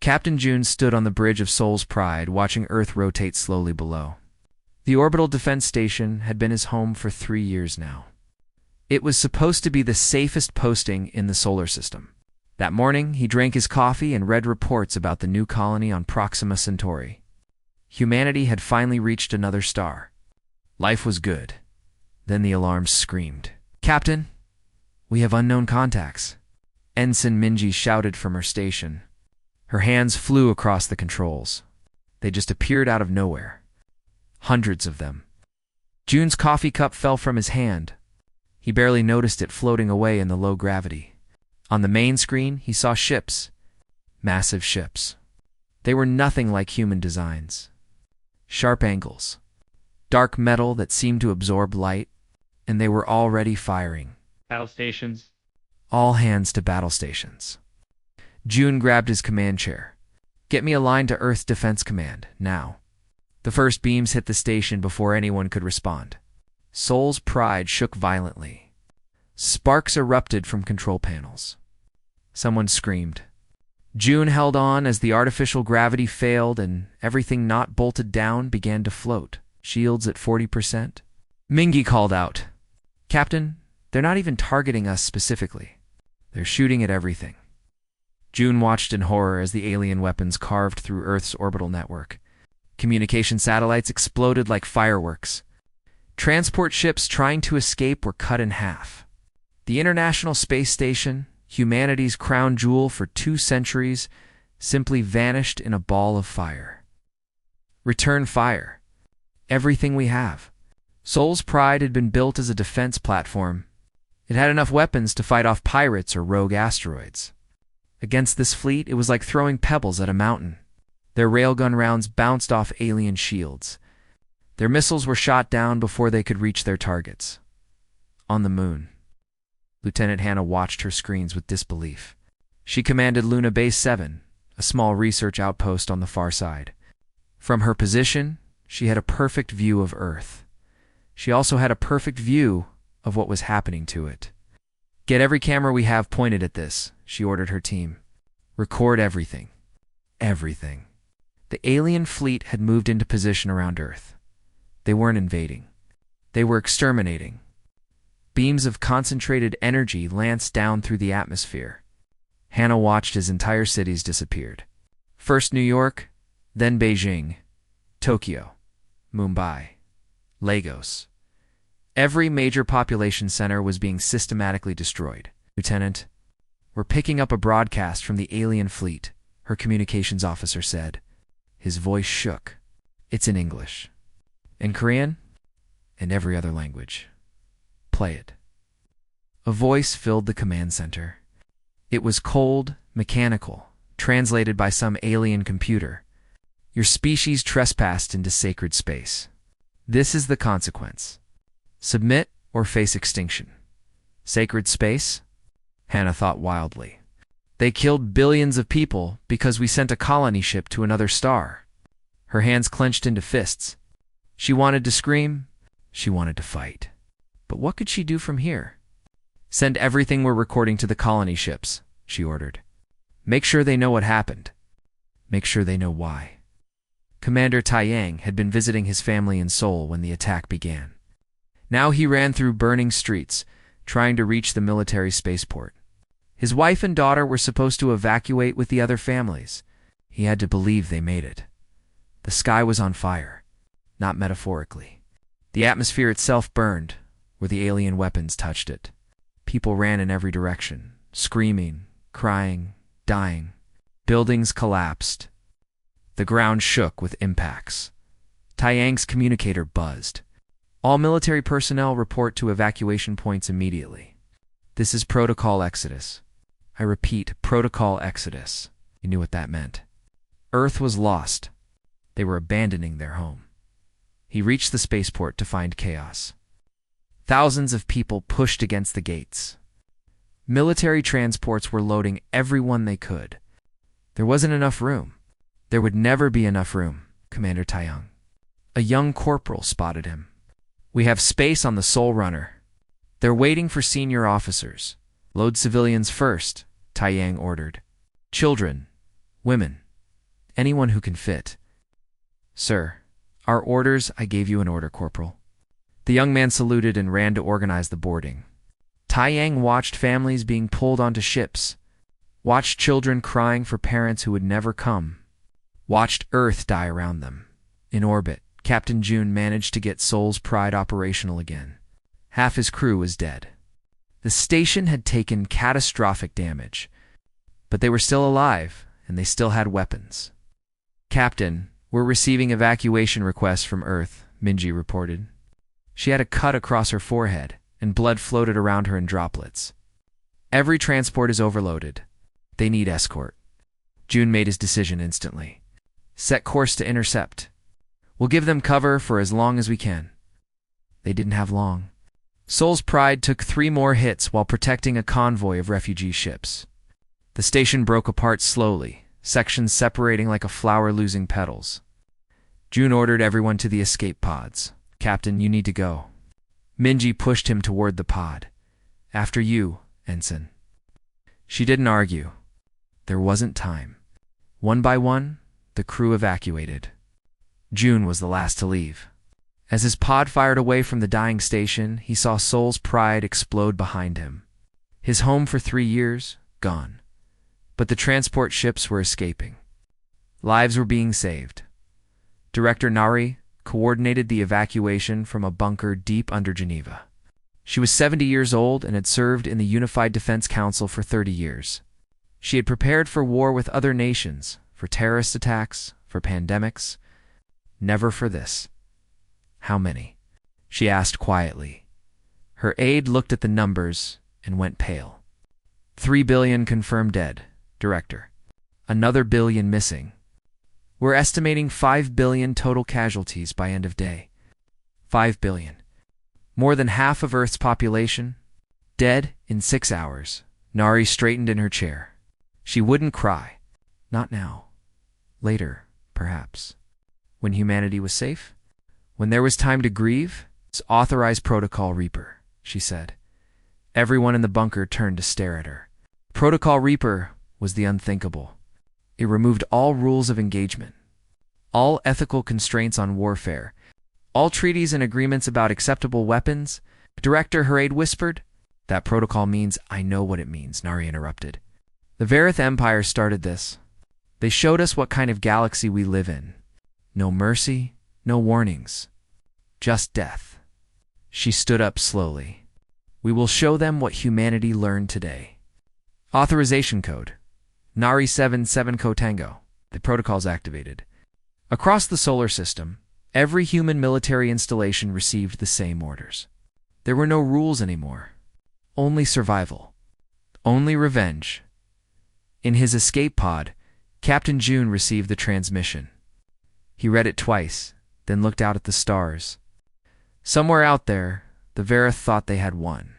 Captain June stood on the bridge of Sol's Pride, watching Earth rotate slowly below. The orbital defense station had been his home for 3 years now. It was supposed to be the safest posting in the solar system. That morning, he drank his coffee and read reports about the new colony on Proxima Centauri. Humanity had finally reached another star. Life was good. Then the alarms screamed. "Captain, we have unknown contacts." Ensign Minji shouted from her station. Her hands flew across the controls. They just appeared out of nowhere. Hundreds of them. June's coffee cup fell from his hand. He barely noticed it floating away in the low gravity. On the main screen, he saw ships. Massive ships. They were nothing like human designs. Sharp angles. Dark metal that seemed to absorb light, and they were already firing. Battle stations. All hands to battle stations. June grabbed his command chair. "Get me a line to Earth Defense Command, now." The first beams hit the station before anyone could respond. Sol's Pride shook violently. Sparks erupted from control panels. Someone screamed. June held on as the artificial gravity failed and everything not bolted down began to float, shields at 40%. Mingy called out, "Captain, they're not even targeting us specifically. They're shooting at everything." June watched in horror as the alien weapons carved through Earth's orbital network. Communication satellites exploded like fireworks. Transport ships trying to escape were cut in half. The International Space Station, humanity's crown jewel for 2 centuries, simply vanished in a ball of fire. Return fire. Everything we have. Sol's Pride had been built as a defense platform. It had enough weapons to fight off pirates or rogue asteroids. Against this fleet, it was like throwing pebbles at a mountain. Their railgun rounds bounced off alien shields. Their missiles were shot down before they could reach their targets. On the moon. Lieutenant Hannah watched her screens with disbelief. She commanded Luna Base 7, a small research outpost on the far side. From her position, she had a perfect view of Earth. She also had a perfect view of what was happening to it. "Get every camera we have pointed at this," she ordered her team. "Record everything. Everything." The alien fleet had moved into position around Earth. They weren't invading. They were exterminating. Beams of concentrated energy lanced down through the atmosphere. Hannah watched as entire cities disappeared. First New York, then Beijing, Tokyo, Mumbai, Lagos. Every major population center was being systematically destroyed. "Lieutenant, we're picking up a broadcast from the alien fleet," her communications officer said. His voice shook. "It's in English. In Korean? And every other language. Play it." A voice filled the command center. It was cold, mechanical, translated by some alien computer. "Your species trespassed into sacred space. This is the consequence. Submit or face extinction." Sacred space? Hannah thought wildly. They killed billions of people because we sent a colony ship to another star. Her hands clenched into fists. She wanted to scream. She wanted to fight. But what could she do from here? "Send everything we're recording to the colony ships," she ordered. "Make sure they know what happened. Make sure they know why." Commander Taiyang had been visiting his family in Seoul when the attack began. Now he ran through burning streets, trying to reach the military spaceport. His wife and daughter were supposed to evacuate with the other families. He had to believe they made it. The sky was on fire, not metaphorically. The atmosphere itself burned, where the alien weapons touched it. People ran in every direction, screaming, crying, dying. Buildings collapsed. The ground shook with impacts. Taiyang's communicator buzzed. "All military personnel report to evacuation points immediately. This is Protocol Exodus. I repeat, Protocol Exodus." He knew what that meant. Earth was lost. They were abandoning their home. He reached the spaceport to find chaos. Thousands of people pushed against the gates. Military transports were loading everyone they could. There wasn't enough room. There would never be enough room, Commander Taiyang. A young corporal spotted him. "We have space on the Soul Runner. They're waiting for senior officers. Load civilians first," Taiyang ordered. "Children, women, Anyone who can fit. Sir, our orders, I gave you an order, Corporal. The young man saluted and ran to organize the boarding. Taiyang watched families being pulled onto ships, watched children crying for parents who would never come, watched Earth die around them. In orbit, Captain June managed to get Soul's Pride operational again. Half his crew was dead. The station had taken catastrophic damage, but they were still alive, and they still had weapons. Captain, we're receiving evacuation requests from Earth, Minji reported. She had a cut across her forehead, and blood floated around her in droplets. Every transport is overloaded. They need escort. June made his decision instantly. Set course to intercept. We'll give them cover for as long as we can. They didn't have long. Soul's Pride took 3 more hits while protecting a convoy of refugee ships. The station broke apart slowly, sections separating like a flower losing petals. June ordered everyone to the escape pods. Captain, you need to go. Minji pushed him toward the pod. After you, Ensign. She didn't argue. There wasn't time. One by one, the crew evacuated. June was the last to leave. As his pod fired away from the dying station, he saw Soul's Pride explode behind him. His home for 3 years, gone. But the transport ships were escaping. Lives were being saved. Director Nari coordinated the evacuation from a bunker deep under Geneva. She was 70 years old and had served in the Unified Defense Council for 30 years. She had prepared for war with other nations, for terrorist attacks, for pandemics. Never for this. How many? She asked quietly. Her aide looked at the numbers and went pale. 3 billion confirmed dead, Director. Another billion missing. We're estimating 5 billion total casualties by end of day. 5 billion. More than half of Earth's population. Dead in 6 hours. Nari straightened in her chair. She wouldn't cry. Not now. Later, perhaps. When humanity was safe? When there was time to grieve? It's authorized Protocol Reaper, she said. Everyone in the bunker turned to stare at her. Protocol Reaper was the unthinkable. It removed all rules of engagement, all ethical constraints on warfare, all treaties and agreements about acceptable weapons. Director, her aide whispered. That protocol means I know what it means, Nari interrupted. The Varith Empire started this. They showed us what kind of galaxy we live in. No mercy, no warnings. Just death. She stood up slowly. We will show them what humanity learned today. Authorization code. Nari 77 Kotango. The protocol's activated. Across the solar system, every human military installation received the same orders. There were no rules anymore. Only survival. Only revenge. In his escape pod, Captain June received the transmission. He read it twice, then looked out at the stars. Somewhere out there, the Varith thought they had won.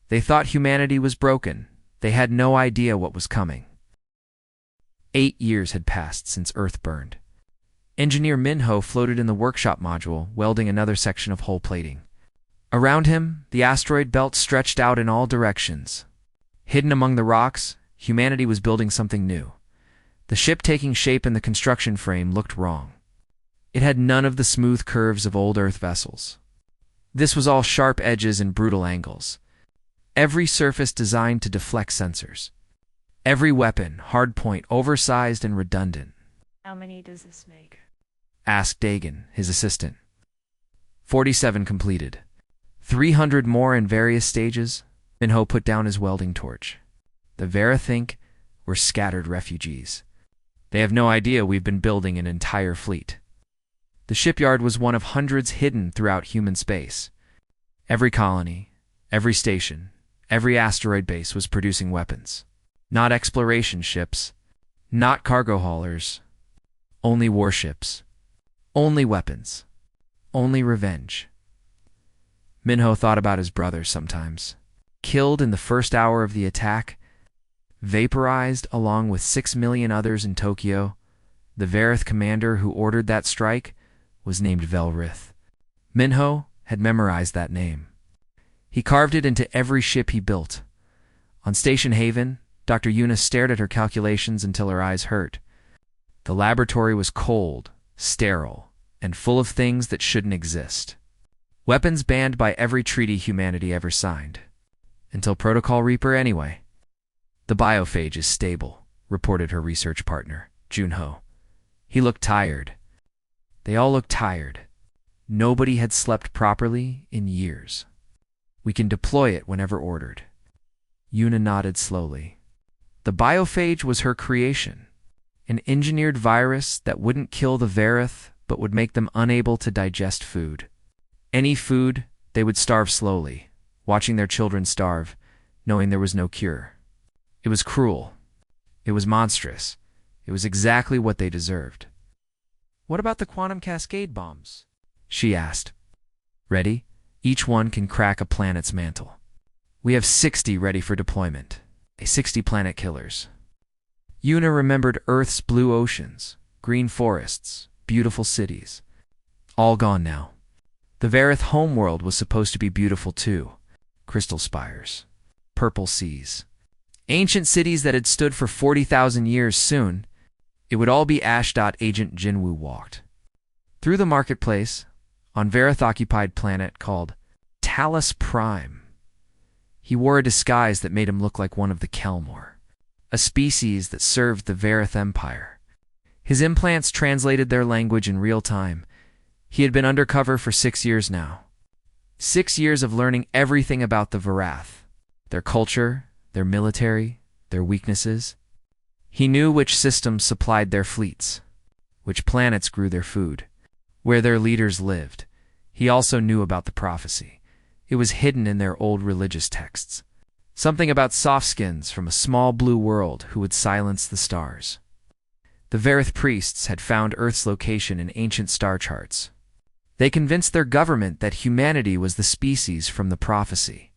They thought humanity was broken. They had no idea what was coming. 8 years had passed since Earth burned. Engineer Minho floated in the workshop module, welding another section of hull plating. Around him, the asteroid belt stretched out in all directions. Hidden among the rocks, humanity was building something new. The ship taking shape in the construction frame looked wrong. It had none of the smooth curves of old Earth vessels. This was all sharp edges and brutal angles. Every surface designed to deflect sensors. Every weapon, hardpoint, oversized and redundant. How many does this make? Asked Dagan, his assistant. 47 completed. 300 more in various stages. Minho put down his welding torch. The Varith were scattered refugees. They have no idea we've been building an entire fleet. The shipyard was one of hundreds hidden throughout human space. Every colony, every station, every asteroid base was producing weapons. Not exploration ships, not cargo haulers, only warships, only weapons, only revenge. Minho thought about his brother sometimes. Killed in the first hour of the attack, vaporized along with 6 million others in Tokyo, the Varith commander who ordered that strike was named Velrith. Minho had memorized that name. He carved it into every ship he built. On Station Haven, Dr. Eunice stared at her calculations until her eyes hurt. The laboratory was cold, sterile, and full of things that shouldn't exist. Weapons banned by every treaty humanity ever signed. Until Protocol Reaper anyway. The biophage is stable, reported her research partner, Junho. He looked tired. They all looked tired. Nobody had slept properly in years. We can deploy it whenever ordered. Yuna nodded slowly. The biophage was her creation. An engineered virus that wouldn't kill the Vareth, but would make them unable to digest food. Any food, they would starve slowly, watching their children starve, knowing there was no cure. It was cruel. It was monstrous. It was exactly what they deserved. "What about the quantum cascade bombs?" she asked. "Ready? Each one can crack a planet's mantle. We have 60 ready for deployment. 60 planet killers." Yuna remembered Earth's blue oceans, green forests, beautiful cities. All gone now. The Vareth homeworld was supposed to be beautiful too. Crystal spires, purple seas, ancient cities that had stood for 40,000 years. Soon, it would all be ash. Agent Jinwoo walked through the marketplace on Vareth-occupied planet called Talus Prime. He wore a disguise that made him look like one of the Kelmor, a species that served the Vareth Empire. His implants translated their language in real time. He had been undercover for 6 years now. 6 years of learning everything about the Varath, their culture, their military, their weaknesses. He knew which systems supplied their fleets, which planets grew their food, where their leaders lived. He also knew about the prophecy. It was hidden in their old religious texts. Something about softskins from a small blue world who would silence the stars. The Vareth priests had found Earth's location in ancient star charts. They convinced their government that humanity was the species from the prophecy,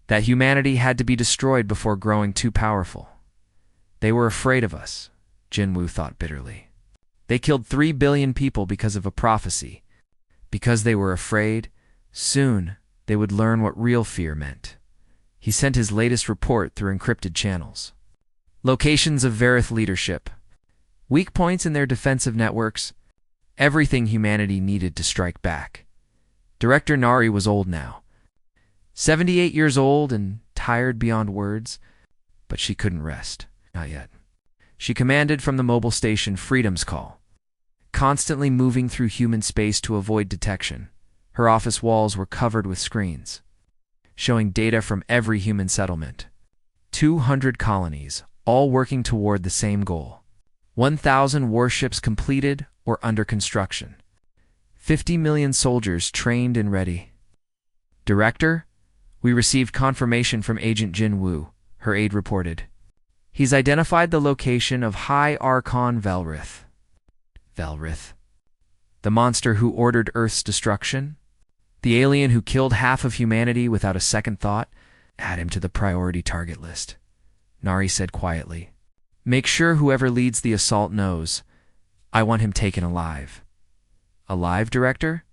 that humanity had to be destroyed before growing too powerful. They were afraid of us, Jinwoo thought bitterly. They killed 3 billion people because of a prophecy. Because they were afraid, soon they would learn what real fear meant. He sent his latest report through encrypted channels. Locations of Vareth leadership. Weak points in their defensive networks. Everything humanity needed to strike back. Director Nari was old now. 78 years old and tired beyond words, but she couldn't rest. Not yet. She commanded from the mobile station Freedom's Call, constantly moving through human space to avoid detection. Her office walls were covered with screens, showing data from every human settlement. 200 colonies, all working toward the same goal. 1,000 warships completed or under construction. 50 million soldiers trained and ready. "Director, we received confirmation from Agent Jinwoo," her aide reported. "He's identified the location of High Archon Velrith." Velrith? The monster who ordered Earth's destruction? The alien who killed half of humanity without a second thought? Add him to the priority target list, Nari said quietly. "Make sure whoever leads the assault knows. I want him taken alive." Alive, Director?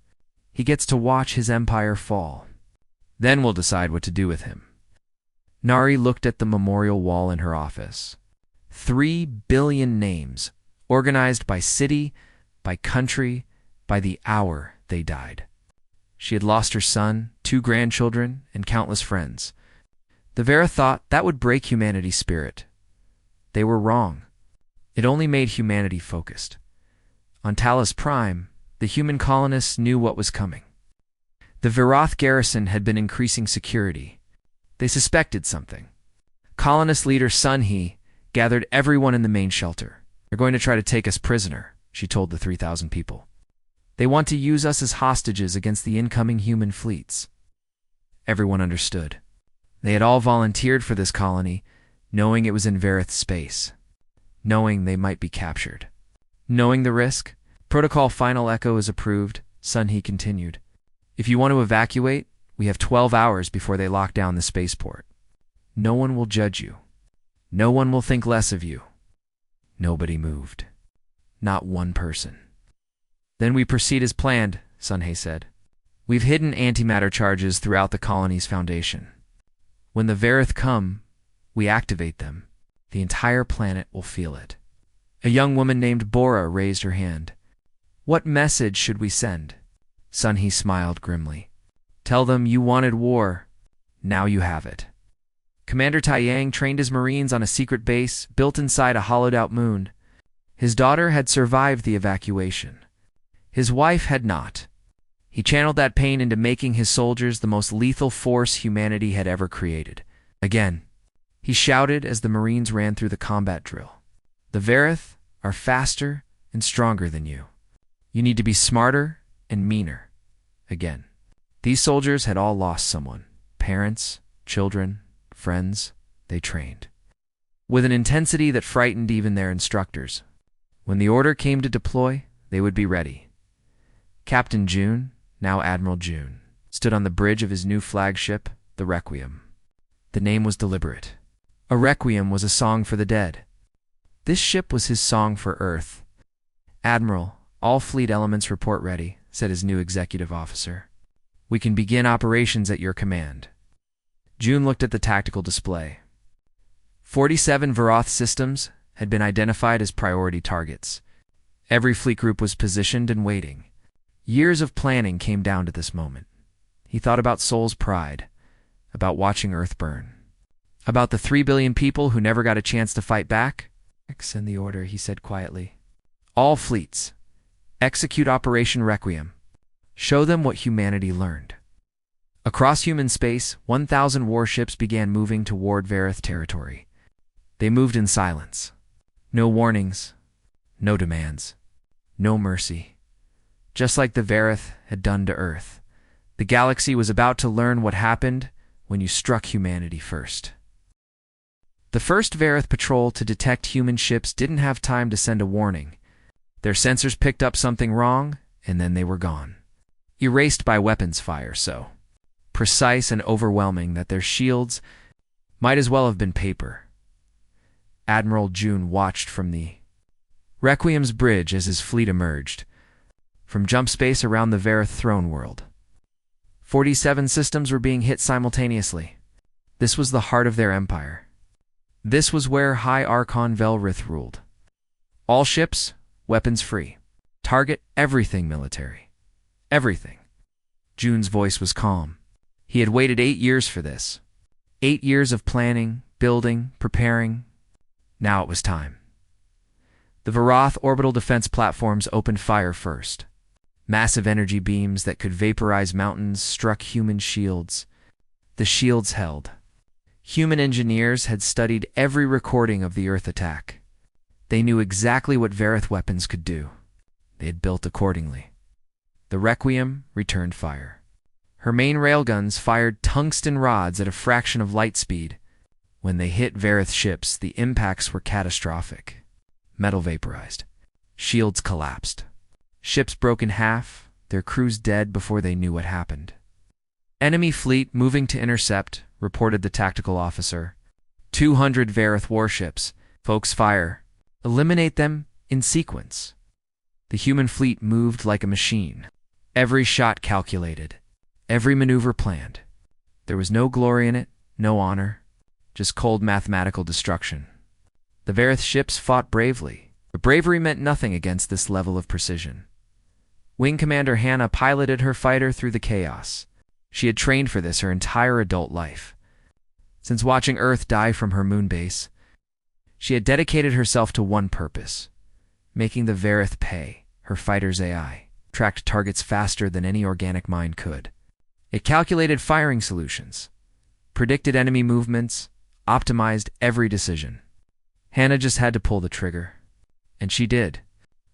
He gets to watch his empire fall. Then we'll decide what to do with him. Nari looked at the memorial wall in her office. 3 billion names, organized by city, by country, by the hour they died. She had lost her son, 2 grandchildren, and countless friends. The Vera thought that would break humanity's spirit. They were wrong. It only made humanity focused. On Talus Prime, the human colonists knew what was coming. The Virath garrison had been increasing security. They suspected something. Colonist leader Sun He gathered everyone in the main shelter. "They're going to try to take us prisoner," she told the 3,000 people. "They want to use us as hostages against the incoming human fleets." Everyone understood. They had all volunteered for this colony, knowing it was in Vareth space, knowing they might be captured. Knowing the risk, Protocol Final Echo is approved, Sun He continued. "If you want to evacuate, we have 12 hours before they lock down the spaceport. No one will judge you. No one will think less of you." Nobody moved. Not one person. "Then we proceed as planned," Sun He said. "We've hidden antimatter charges throughout the colony's foundation. When the Vareth come, we activate them. The entire planet will feel it. A young woman named Bora raised her hand. "What message should we send?" Sunhee smiled grimly. "Tell them you wanted war. Now you have it." Commander Taiyang trained his Marines on a secret base built inside a hollowed-out moon. His daughter had survived the evacuation. His wife had not. He channeled that pain into making his soldiers the most lethal force humanity had ever created. Again, he shouted as the Marines ran through the combat drill. "The Verith are faster and stronger than you. You need to be smarter and meaner." Again. These soldiers had all lost someone. Parents, children, friends they trained. With an intensity that frightened even their instructors. When the order came to deploy, they would be ready. Captain June, now Admiral June, stood on the bridge of his new flagship, the Requiem. The name was deliberate. A requiem was a song for the dead. This ship was his song for Earth. "Admiral, all fleet elements report ready," said his new executive officer. "We can begin operations at your command." June looked at the tactical display. 47 Varoth systems had been identified as priority targets. Every fleet group was positioned and waiting. Years of planning came down to this moment. He thought about Sol's pride, about watching Earth burn, about the 3 billion people who never got a chance to fight back. "Send the order," he said quietly. "All fleets, execute Operation Requiem. Show them what humanity learned." Across human space, 1,000 warships began moving toward Verith territory. They moved in silence. No warnings, no demands, no mercy. Just like the Verith had done to Earth, the galaxy was about to learn what happened when you struck humanity first. The first Verith patrol to detect human ships didn't have time to send a warning. Their sensors picked up something wrong, and then they were gone. Erased by weapons fire, so precise and overwhelming that their shields might as well have been paper. Admiral June watched from the Requiem's bridge as his fleet emerged from jump space around the Verith throne world. 47 systems were being hit simultaneously. This was the heart of their empire. This was where High Archon Velrith ruled. All ships, weapons free. Target everything military. Everything. June's voice was calm. He had waited 8 years for this. 8 years of planning, building, preparing. Now it was time. The Varoth orbital defense platforms opened fire first. Massive energy beams that could vaporize mountains struck human shields. The shields held. Human engineers had studied every recording of the Earth attack. They knew exactly what Verith weapons could do. They had built accordingly. The Requiem returned fire. Her main railguns fired tungsten rods at a fraction of light speed. When they hit Verith ships, the impacts were catastrophic. Metal vaporized. Shields collapsed. Ships broke in half, their crews dead before they knew what happened. "Enemy fleet moving to intercept," reported the tactical officer. 200 Verith warships. Folks fire. Eliminate them in sequence. The human fleet moved like a machine. Every shot calculated. Every maneuver planned. There was no glory in it, no honor, just cold mathematical destruction. The Verith ships fought bravely, but bravery meant nothing against this level of precision. Wing Commander Hannah piloted her fighter through the chaos. She had trained for this her entire adult life. Since watching Earth die from her moon base, she had dedicated herself to one purpose: making the Verith pay. Her fighter's AI tracked targets faster than any organic mind could. It calculated firing solutions, predicted enemy movements, optimized every decision. Hannah just had to pull the trigger. And she did.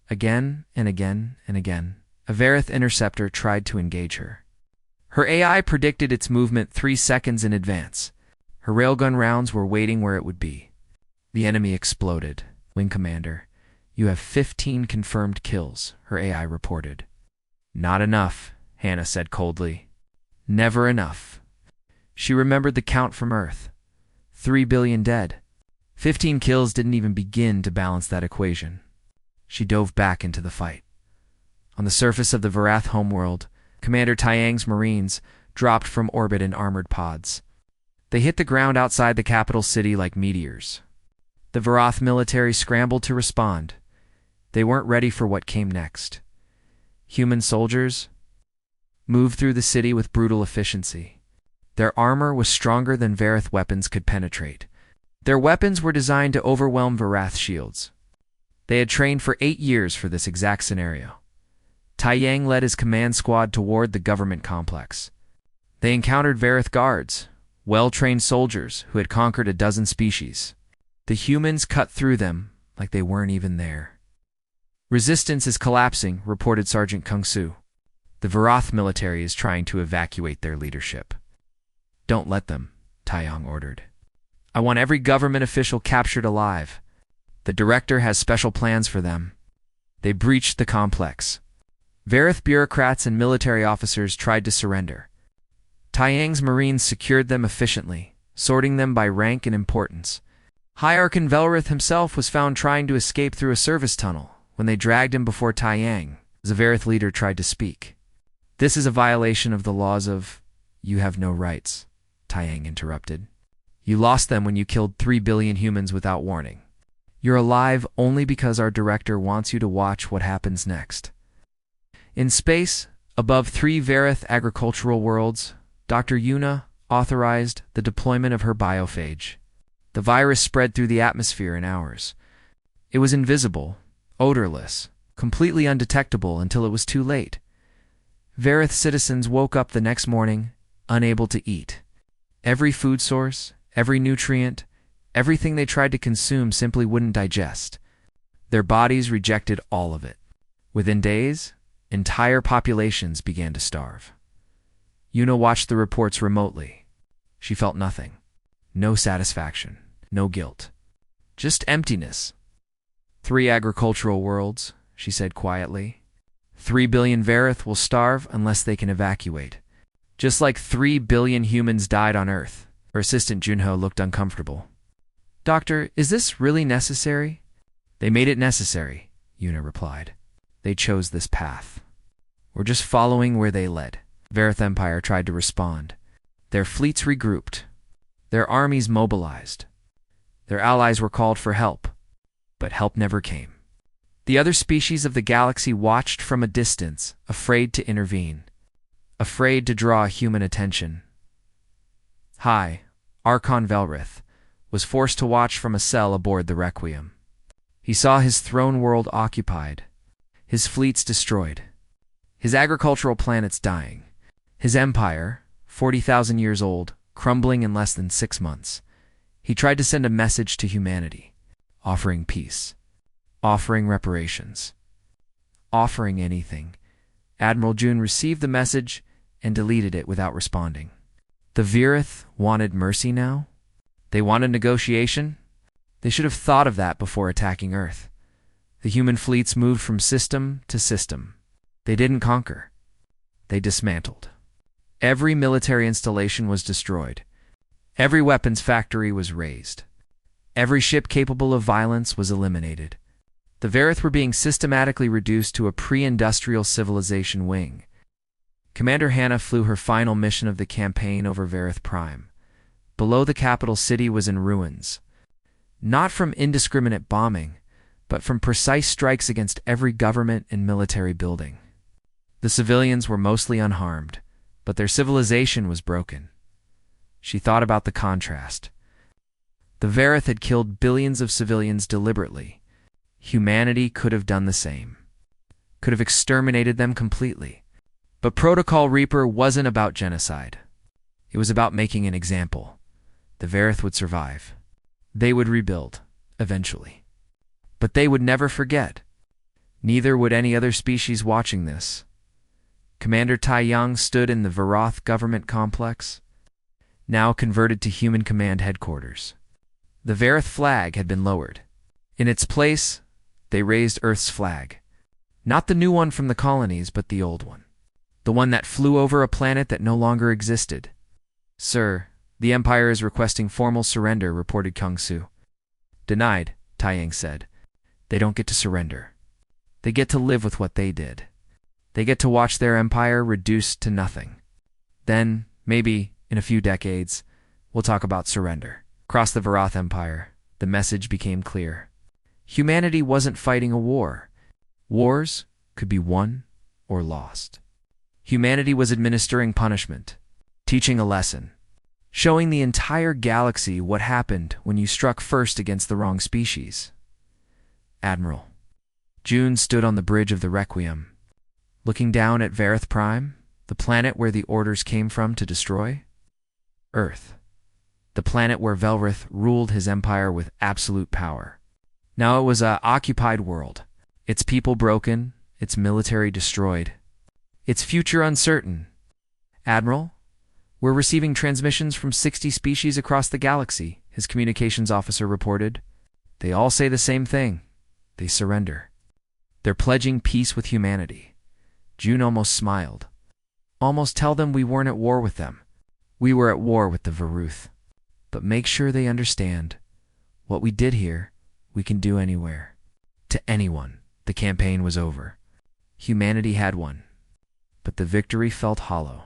Again and again and again, a Verith interceptor tried to engage her. Her AI predicted its movement 3 seconds in advance. Her railgun rounds were waiting where it would be. The enemy exploded. "Wing Commander, you have 15 confirmed kills," her AI reported. "Not enough," Hannah said coldly. "Never enough." She remembered the count from Earth. 3 billion dead. 15 kills didn't even begin to balance that equation. She dove back into the fight. On the surface of the Varath homeworld, Commander Taiyang's Marines dropped from orbit in armored pods. They hit the ground outside the capital city like meteors. The Varath military scrambled to respond. They weren't ready for what came next. Human soldiers moved through the city with brutal efficiency. Their armor was stronger than Varath weapons could penetrate. Their weapons were designed to overwhelm Varath shields. They had trained for 8 years for this exact scenario. Tai Yang led his command squad toward the government complex. They encountered Varath guards, well-trained soldiers who had conquered a dozen species. The humans cut through them like they weren't even there. Resistance is collapsing, reported Sergeant Kung Su. The Varath military is trying to evacuate their leadership. Don't let them, Tai Yang ordered. I want every government official captured alive. The director has special plans for them. They breached the complex. Varath bureaucrats and military officers tried to surrender. Tai Yang's marines secured them efficiently, sorting them by rank and importance. High Archon Velrith himself was found trying to escape through a service tunnel when they dragged him before Tai Yang. The Varath leader tried to speak. This is a violation of the laws of... You have no rights, Tai Yang interrupted. You lost them when you killed 3 billion humans without warning. You're alive only because our director wants you to watch what happens next. In space, above 3 Varath agricultural worlds, Dr. Yuna authorized the deployment of her biophage. The virus spread through the atmosphere in hours. It was invisible, odorless, completely undetectable until it was too late. Varath citizens woke up the next morning, unable to eat. Every food source, every nutrient, everything they tried to consume simply wouldn't digest. Their bodies rejected all of it. Within days, entire populations began to starve. Yuna watched the reports remotely. She felt nothing. No satisfaction. No guilt. Just emptiness. 3 agricultural worlds, she said quietly. 3 billion Varath will starve unless they can evacuate. Just like 3 billion humans died on Earth. Her assistant Junho looked uncomfortable. Doctor, is this really necessary? They made it necessary, Yuna replied. They chose this path. We're just following where they led. Varath Empire tried to respond. Their fleets regrouped. Their armies mobilized. Their allies were called for help, but help never came. The other species of the galaxy watched from a distance, afraid to intervene, afraid to draw human attention. High Archon Velrith was forced to watch from a cell aboard the Requiem. He saw his throne world occupied, his fleets destroyed, his agricultural planets dying, his empire, 40,000 years old, crumbling in less than 6 months. He tried to send a message to humanity, offering peace, offering reparations, offering anything. Admiral June received the message and deleted it without responding. The Varath wanted mercy now? They wanted negotiation? They should have thought of that before attacking Earth. The human fleets moved from system to system. They didn't conquer. They dismantled. Every military installation was destroyed. Every weapons factory was razed. Every ship capable of violence was eliminated. The Varath were being systematically reduced to a pre-industrial civilization wing. Commander Hannah flew her final mission of the campaign over Varath Prime. Below the capital city was in ruins. Not from indiscriminate bombing, but from precise strikes against every government and military building. The civilians were mostly unharmed, but their civilization was broken. She thought about the contrast. The Varath had killed billions of civilians deliberately. Humanity could have done the same. Could have exterminated them completely. But Protocol Reaper wasn't about genocide. It was about making an example. The Varath would survive. They would rebuild, eventually. But they would never forget. Neither would any other species watching this. Commander Tai Yang stood in the Varath government complex, now converted to Human Command Headquarters. The Varath flag had been lowered. In its place, they raised Earth's flag. Not the new one from the colonies, but the old one. The one that flew over a planet that no longer existed. Sir, the Empire is requesting formal surrender, reported Kung Su. Denied, Tai Yang said. They don't get to surrender. They get to live with what they did. They get to watch their empire reduced to nothing. Then, maybe, in a few decades, we'll talk about surrender. Across the Varath Empire, The message became clear. Humanity wasn't fighting a war. Wars could be won or lost. Humanity was administering punishment, teaching a lesson, showing the entire galaxy what happened when you struck first against the wrong species. Admiral. June stood on the bridge of the Requiem, looking down at Vareth Prime, the planet where the orders came from to destroy. Earth, the planet where Velrith ruled his empire with absolute power. Now it was an occupied world, its people broken, its military destroyed, its future uncertain. Admiral, we're receiving transmissions from 60 species across the galaxy, his communications officer reported. They all say the same thing. They surrender. They're pledging peace with humanity. June almost smiled. Almost tell them we weren't at war with them. We were at war with the Varuth. But make sure they understand. What we did here, we can do anywhere. To anyone, the campaign was over. Humanity had won. But the victory felt hollow.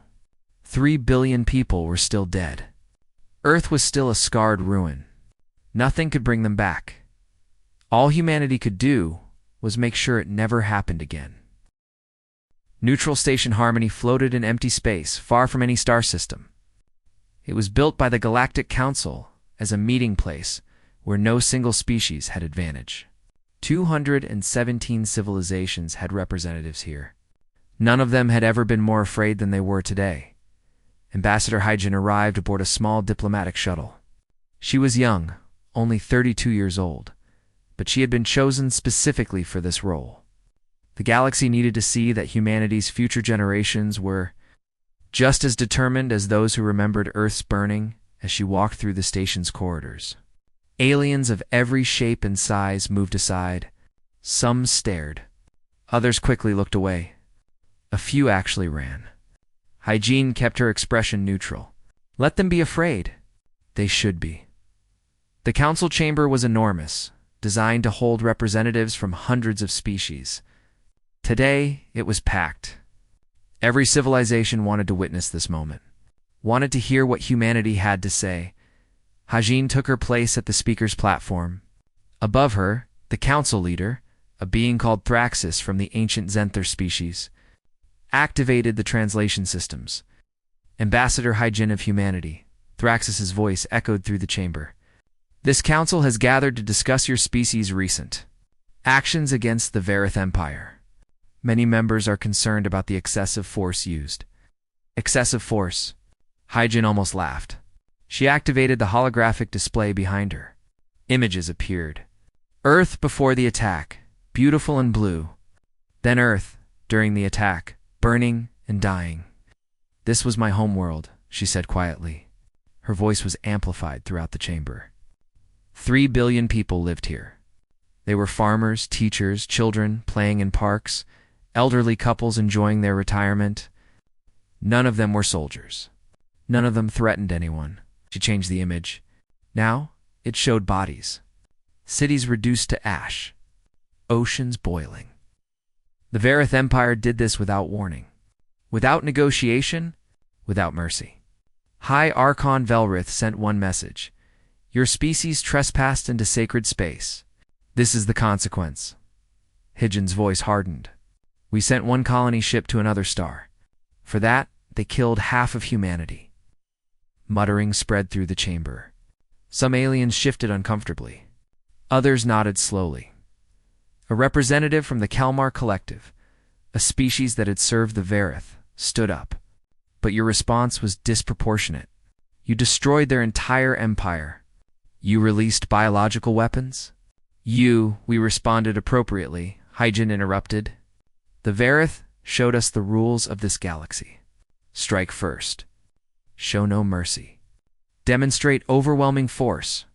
3 billion people were still dead. Earth was still a scarred ruin. Nothing could bring them back. All humanity could do was make sure it never happened again. Neutral Station Harmony floated in empty space, far from any star system. It was built by the Galactic Council as a meeting place where no single species had advantage. 217 civilizations had representatives here. None of them had ever been more afraid than they were today. Ambassador Hyjin arrived aboard a small diplomatic shuttle. She was young, only 32 years old, but she had been chosen specifically for this role. The galaxy needed to see that humanity's future generations were just as determined as those who remembered Earth's burning as she walked through the station's corridors. Aliens of every shape and size moved aside. Some stared. Others quickly looked away. A few actually ran. Hygiene kept her expression neutral. Let them be afraid. They should be. The council chamber was enormous, designed to hold representatives from hundreds of species. Today, it was packed. Every civilization wanted to witness this moment, wanted to hear what humanity had to say. Hyjin took her place at the speaker's platform. Above her, the council leader, a being called Thraxis from the ancient Zenther species, activated the translation systems. Ambassador Hyjin of Humanity, Thraxis's voice echoed through the chamber. This council has gathered to discuss your species' recent actions against the Vareth Empire. Many members are concerned about the excessive force used. Excessive force. Hyjin almost laughed. She activated the holographic display behind her. Images appeared. Earth before the attack, beautiful and blue. Then Earth, during the attack, burning and dying. This was my homeworld, she said quietly. Her voice was amplified throughout the chamber. 3 billion people lived here. They were farmers, teachers, children playing in parks, elderly couples enjoying their retirement. None of them were soldiers. None of them threatened anyone. She changed the image. Now, it showed bodies. Cities reduced to ash. Oceans boiling. The Vareth Empire did this without warning. Without negotiation, without mercy. High Archon Velrith sent one message. Your species trespassed into sacred space. This is the consequence. Hyjin's voice hardened. We sent one colony ship to another star. For that, they killed half of humanity. Muttering spread through the chamber. Some aliens shifted uncomfortably. Others nodded slowly. A representative from the Kalmar Collective, a species that had served the Vareth, stood up. But your response was disproportionate. You destroyed their entire empire. You released biological weapons? We responded appropriately, Hyjin interrupted. The Vareth showed us the rules of this galaxy. Strike first. Show no mercy. Demonstrate overwhelming force.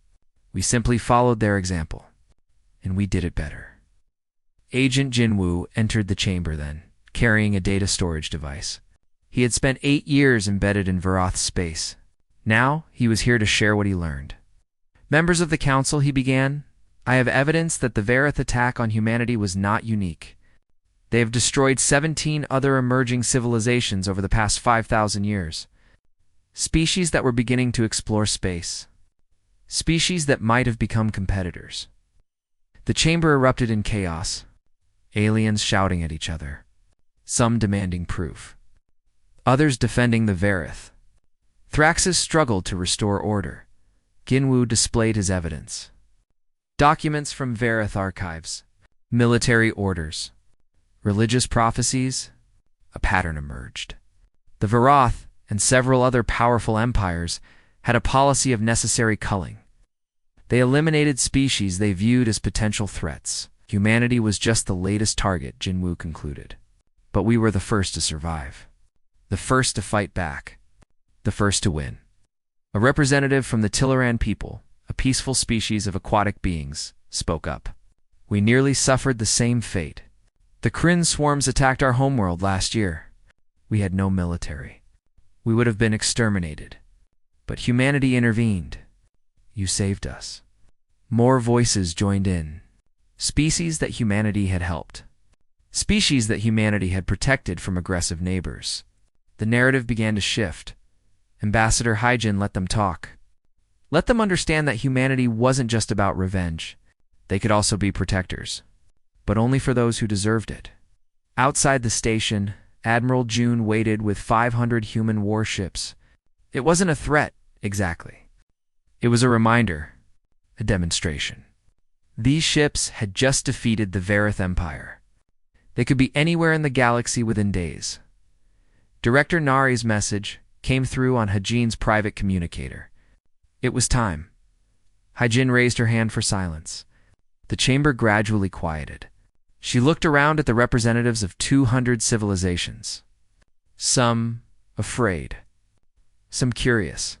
We simply followed their example. And we did it better. Agent Jinwoo entered the chamber then, carrying a data storage device. He had spent 8 years embedded in Varoth's space. Now, he was here to share what he learned. Members of the council, he began, I have evidence that the Vareth attack on humanity was not unique. They have destroyed 17 other emerging civilizations over the past 5,000 years. Species that were beginning to explore space. species that might have become competitors. The chamber erupted in chaos, aliens shouting at each other, some demanding proof, others defending the Verith. Thraxus struggled to restore order. Ginwu displayed his evidence. Documents from Verith archives, military orders, religious prophecies. A pattern emerged. The Veroth and several other powerful empires had a policy of necessary culling. They eliminated species they viewed as potential threats. Humanity was just the latest target, Jinwu concluded. But we were the first to survive. The first to fight back. The first to win. A representative from the Tilaran people, a peaceful species of aquatic beings, spoke up. We nearly suffered the same fate. The Kryn swarms attacked our homeworld last year. We had no military. We would have been exterminated. But humanity intervened. You saved us. More voices joined in. Species that humanity had helped. Species that humanity had protected from aggressive neighbors. The narrative began to shift. Ambassador Hyjin let them talk. Let them understand that humanity wasn't just about revenge. They could also be protectors. But only for those who deserved it. Outside the station, Admiral June waited with 500 human warships. It wasn't a threat, exactly. It was a reminder, a demonstration. These ships had just defeated the Verith Empire. They could be anywhere in the galaxy within days. Director Nari's message came through on Hajin's private communicator. It was time. Hyjin raised her hand for silence. The chamber gradually quieted. She looked around at the representatives of 200 civilizations. Some afraid. Some curious.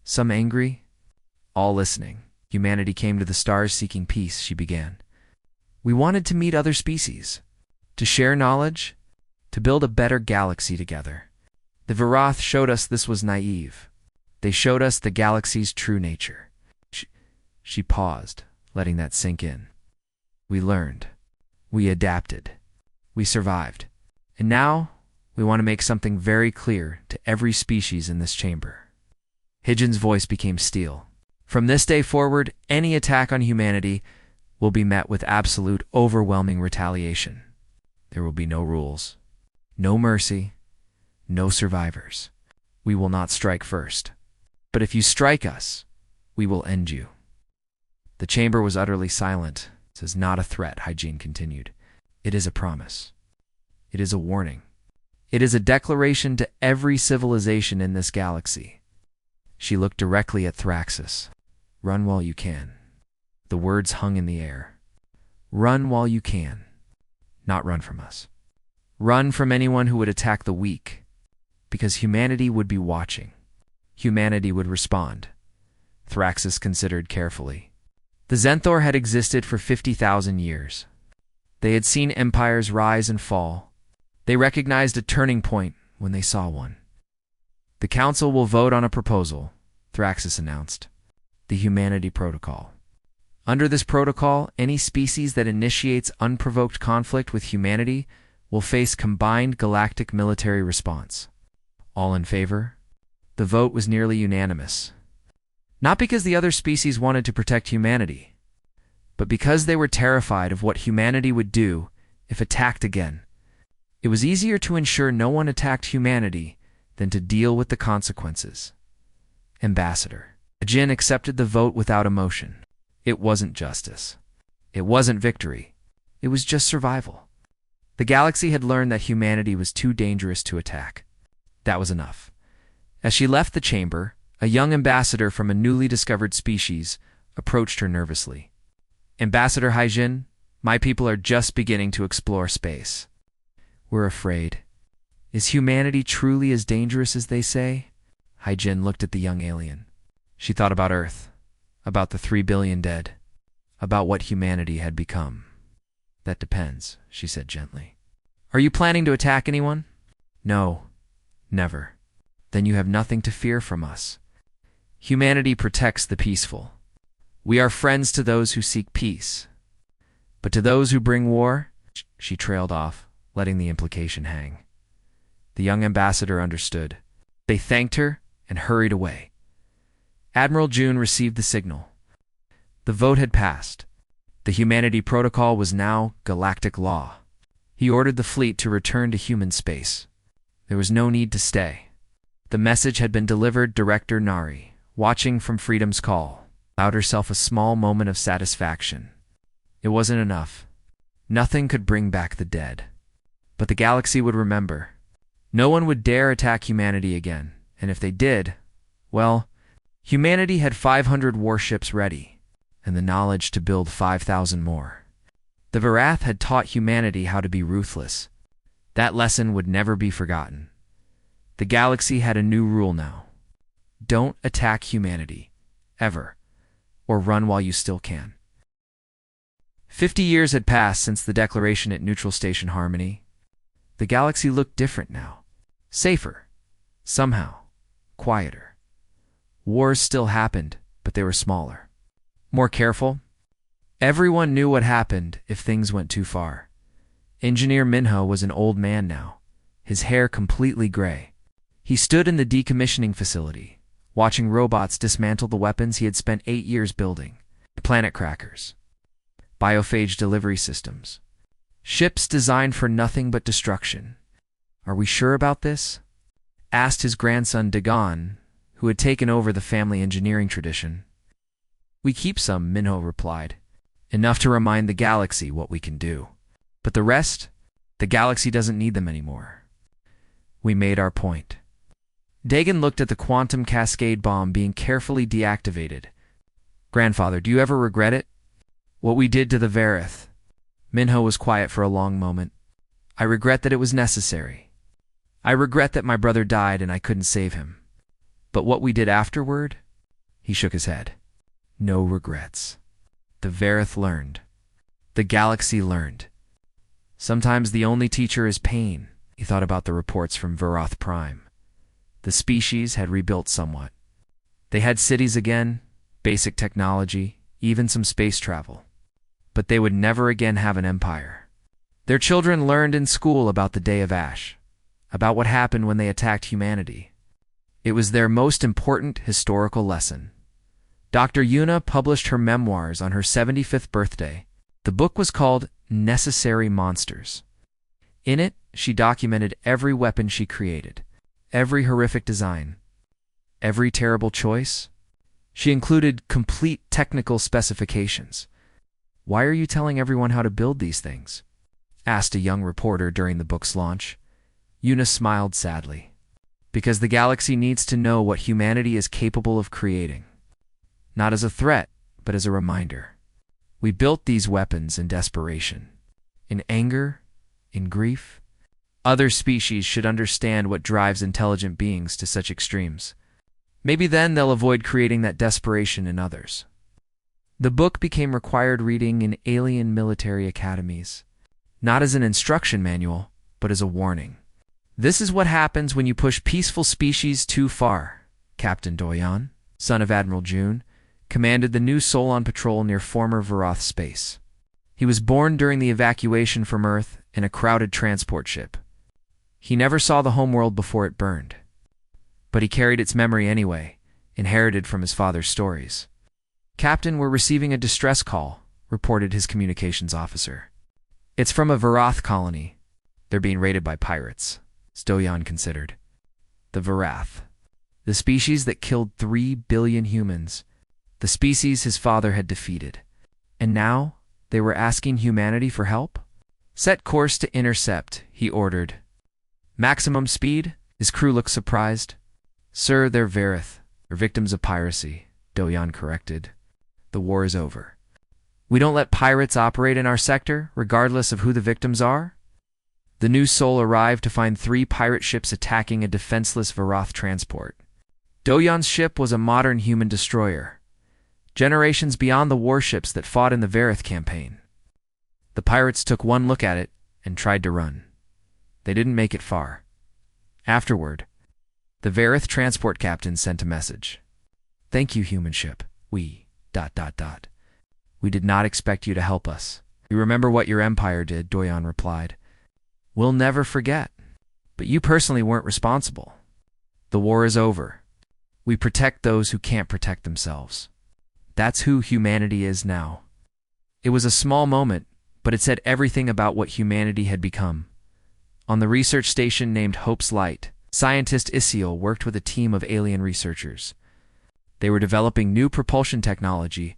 Some angry. All listening. Humanity came to the stars seeking peace, she began. We wanted to meet other species. To share knowledge. To build a better galaxy together. The Veroth showed us this was naive. They showed us the galaxy's true nature. She paused, letting that sink in. We learned. We adapted. We survived. And now, we want to make something very clear to every species in this chamber. Hyjin's voice became steel. From this day forward, any attack on humanity will be met with absolute, overwhelming retaliation. There will be no rules, no mercy, no survivors. We will not strike first. But if you strike us, we will end you. The chamber was utterly silent. This is not a threat, Hyjin continued. It is a promise. It is a warning. It is a declaration to every civilization in this galaxy. She looked directly at Thraxus. Run while you can. The words hung in the air. Run while you can. Not run from us. Run from anyone who would attack the weak. Because humanity would be watching. Humanity would respond. Thraxus considered carefully. The Zenthor had existed for 50,000 years. They had seen empires rise and fall. They recognized a turning point when they saw one. The Council will vote on a proposal, Thraxus announced. The Humanity Protocol. Under this protocol, any species that initiates unprovoked conflict with humanity will face combined galactic military response. All in favor? The vote was nearly unanimous. Not because the other species wanted to protect humanity, but because they were terrified of what humanity would do if attacked again. It was easier to ensure no one attacked humanity than to deal with the consequences. Ambassador. Jin accepted the vote without emotion. It wasn't justice. It wasn't victory. It was just survival. The galaxy had learned that humanity was too dangerous to attack. That was enough. As she left the chamber, a young ambassador from a newly discovered species approached her nervously. Ambassador Hyjin, my people are just beginning to explore space. We're afraid. Is humanity truly as dangerous as they say? Hyjin looked at the young alien. She thought about Earth, about the 3 billion dead, about what humanity had become. That depends, she said gently. Are you planning to attack anyone? No, never. Then you have nothing to fear from us. Humanity protects the peaceful. We are friends to those who seek peace. But to those who bring war, she trailed off, letting the implication hang. The young ambassador understood. They thanked her and hurried away. Admiral June received the signal. The vote had passed. The Humanity Protocol was now galactic law. He ordered the fleet to return to human space. There was no need to stay. The message had been delivered. Director Nari, watching from Freedom's call, allowed herself a small moment of satisfaction. It wasn't enough. Nothing could bring back the dead. But the galaxy would remember. No one would dare attack humanity again, and if they did, well, humanity had 500 warships ready, and the knowledge to build 5,000 more. The Varath had taught humanity how to be ruthless. That lesson would never be forgotten. The galaxy had a new rule now. Don't attack humanity, ever, or run while you still can. 50 years had passed since the declaration at Neutral Station Harmony. The galaxy looked different now. Safer. Somehow. Quieter. Wars still happened, but they were smaller. More careful. Everyone knew what happened if things went too far. Engineer Minho was an old man now, his hair completely gray. He stood in the decommissioning facility, watching robots dismantle the weapons he had spent 8 years building. Planet crackers. Biophage delivery systems. Ships designed for nothing but destruction. Are we sure about this? Asked his grandson Dagon, who had taken over the family engineering tradition. We keep some, Minho replied. Enough to remind the galaxy what we can do. But the rest, the galaxy doesn't need them anymore. We made our point. Dagon looked at the quantum cascade bomb being carefully deactivated. Grandfather, do you ever regret it? What we did to the Varath? Minho was quiet for a long moment. I regret that it was necessary. I regret that my brother died and I couldn't save him. But what we did afterward? He shook his head. No regrets. The Varath learned. The galaxy learned. Sometimes the only teacher is pain. He thought about the reports from Varath Prime. The species had rebuilt somewhat. They had cities again, basic technology, even some space travel. But they would never again have an empire. Their children learned in school about the Day of Ash, about what happened when they attacked humanity. It was their most important historical lesson. Dr. Yuna published her memoirs on her 75th birthday. The book was called Necessary Monsters. In it, she documented every weapon she created, every horrific design, every terrible choice. She included complete technical specifications. Why are you telling everyone how to build these things? Asked a young reporter during the book's launch. Yuna smiled sadly. Because the galaxy needs to know what humanity is capable of creating. Not as a threat, but as a reminder. We built these weapons in desperation. In anger, in grief. Other species should understand what drives intelligent beings to such extremes. Maybe then they'll avoid creating that desperation in others. The book became required reading in alien military academies. Not as an instruction manual, but as a warning. This is what happens when you push peaceful species too far. Captain Doyon, son of Admiral June, commanded the new Solon patrol near former Varath space. He was born during the evacuation from Earth in a crowded transport ship. He never saw the homeworld before it burned. But he carried its memory anyway, inherited from his father's stories. Captain, we're receiving a distress call, reported his communications officer. It's from a Varath colony. They're being raided by pirates, Stoyan considered. The Varath. The species that killed 3 billion humans. The species his father had defeated. And now, they were asking humanity for help? Set course to intercept, he ordered. Maximum speed? His crew looked surprised. Sir, they're Varath. They're victims of piracy, Doyon corrected. The war is over. We don't let pirates operate in our sector, regardless of who the victims are? The new Sol arrived to find 3 pirate ships attacking a defenseless Varath transport. Doyon's ship was a modern human destroyer, generations beyond the warships that fought in the Varath campaign. The pirates took one look at it and tried to run. They didn't make it far. Afterward, the Varath transport captain sent a message. Thank you, human ship. We... We did not expect you to help us. We remember what your empire did, Doyon replied. We'll never forget. But you personally weren't responsible. The war is over. We protect those who can't protect themselves. That's who humanity is now. It was a small moment, but it said everything about what humanity had become. On the research station named Hope's Light, scientist Isiel worked with a team of alien researchers. They were developing new propulsion technology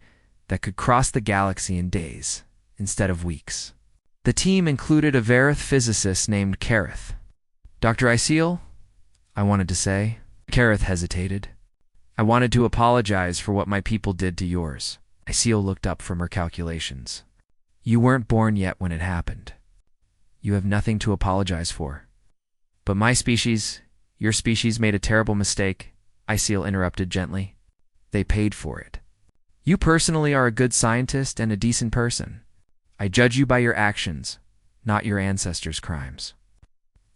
that could cross the galaxy in days instead of weeks. The team included a Verith physicist named Kareth. "Dr. Isiel," I wanted to say. Kareth hesitated. "I wanted to apologize for what my people did to yours." Isiel looked up from her calculations. "You weren't born yet when it happened. You have nothing to apologize for." "But my species, your species made a terrible mistake," Isiel interrupted gently. "They paid for it. You personally are a good scientist and a decent person. I judge you by your actions, not your ancestors' crimes."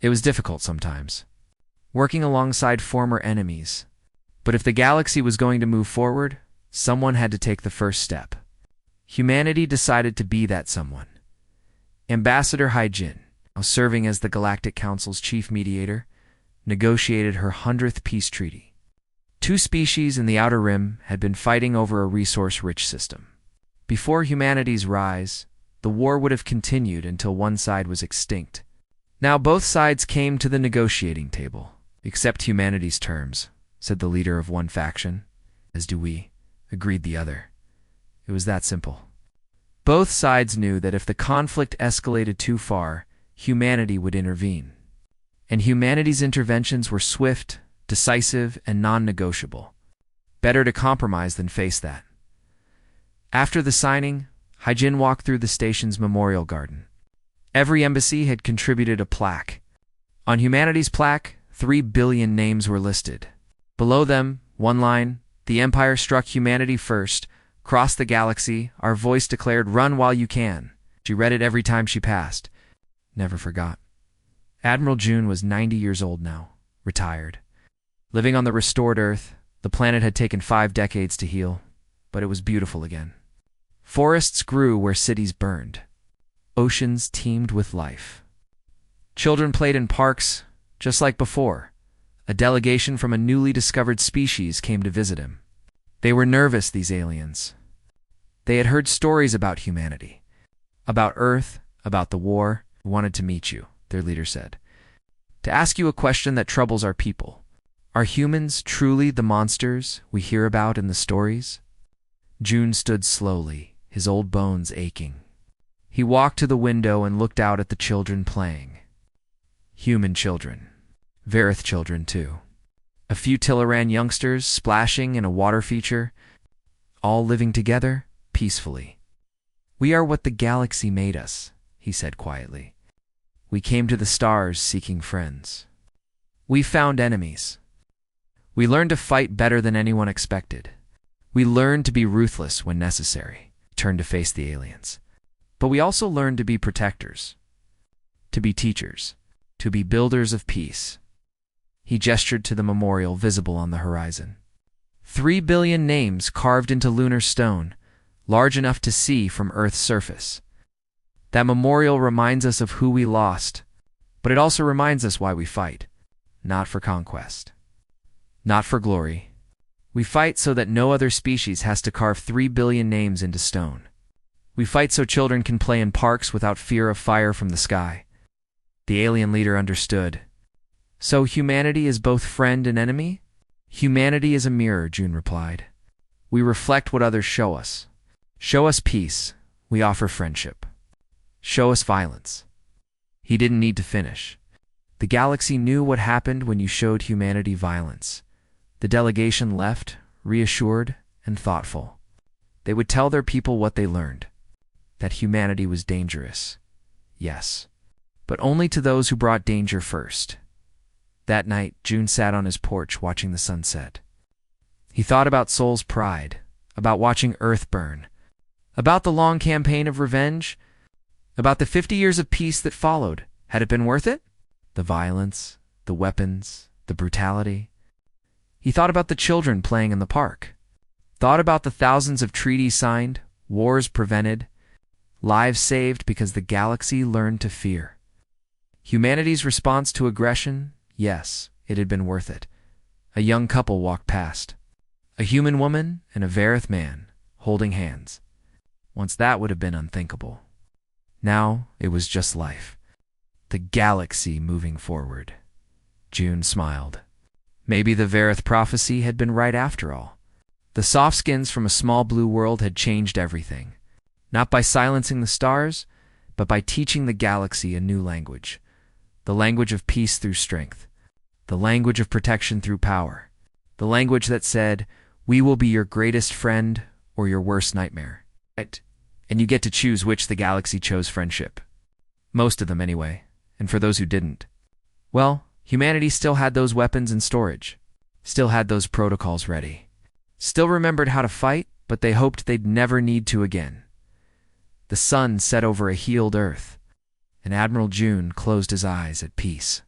It was difficult sometimes, working alongside former enemies. But if the galaxy was going to move forward, someone had to take the first step. Humanity decided to be that someone. Ambassador Hyjin, now serving as the Galactic Council's chief mediator, negotiated her 100th peace treaty. Two species in the Outer Rim had been fighting over a resource-rich system. Before humanity's rise, the war would have continued until one side was extinct. Now both sides came to the negotiating table. "Accept humanity's terms," said the leader of one faction. "As do we," agreed the other. It was that simple. Both sides knew that if the conflict escalated too far, humanity would intervene. And humanity's interventions were swift, decisive, and non-negotiable. Better to compromise than face that. After the signing, Hyjin walked through the station's memorial garden. Every embassy had contributed a plaque. On humanity's plaque, 3 billion names were listed. Below them, one line: "The Empire struck humanity first, crossed the galaxy, our voice declared, run while you can." She read it every time she passed. Never forgot. Admiral June was 90 years old now, retired. Living on the restored Earth, the planet had taken 5 decades to heal, but it was beautiful again. Forests grew where cities burned. Oceans teemed with life. Children played in parks, just like before. A delegation from a newly discovered species came to visit him. They were nervous, these aliens. They had heard stories about humanity, about Earth, about the war. "We wanted to meet you," their leader said, "to ask you a question that troubles our people. Are humans truly the monsters we hear about in the stories?" June stood slowly, his old bones aching. He walked to the window and looked out at the children playing. Human children. Verith children, too. A few Tillaran youngsters splashing in a water feature, all living together peacefully. "We are what the galaxy made us," he said quietly. "We came to the stars seeking friends. We found enemies. We learned to fight better than anyone expected. We learned to be ruthless when necessary, turned to face the aliens. But we also learned to be protectors, to be teachers, to be builders of peace." He gestured to the memorial visible on the horizon. 3 billion names carved into lunar stone, large enough to see from Earth's surface. That memorial reminds us of who we lost, but it also reminds us why we fight. Not for conquest. Not for glory. We fight so that no other species has to carve 3 billion names into stone. We fight so children can play in parks without fear of fire from the sky. The alien leader understood. "So humanity is both friend and enemy?" "Humanity is a mirror," June replied. "We reflect what others show us. Show us peace, we offer friendship. Show us violence." He didn't need to finish. The galaxy knew what happened when you showed humanity violence. The delegation left, reassured and thoughtful. They would tell their people what they learned. That humanity was dangerous. Yes, but only to those who brought danger first. That night, June sat on his porch watching the sunset. He thought about Soul's pride, about watching Earth burn, about the long campaign of revenge, about the 50 years of peace that followed. Had it been worth it? The violence, the weapons, the brutality. He thought about the children playing in the park, thought about the thousands of treaties signed, wars prevented, lives saved because the galaxy learned to fear. Humanity's response to aggression? Yes, it had been worth it. A young couple walked past. A human woman and a Vareth man, holding hands. Once that would have been unthinkable. Now it was just life. The galaxy moving forward. June smiled. Maybe the Vareth prophecy had been right after all. The soft skins from a small blue world had changed everything. Not by silencing the stars, but by teaching the galaxy a new language. The language of peace through strength. The language of protection through power. The language that said, we will be your greatest friend or your worst nightmare. And you get to choose which the galaxy chose friendship. Most of them anyway, and for those who didn't. Well, humanity still had those weapons in storage. Still had those protocols ready. Still remembered how to fight, but they hoped they'd never need to again. The sun set over a healed Earth, and Admiral June closed his eyes at peace.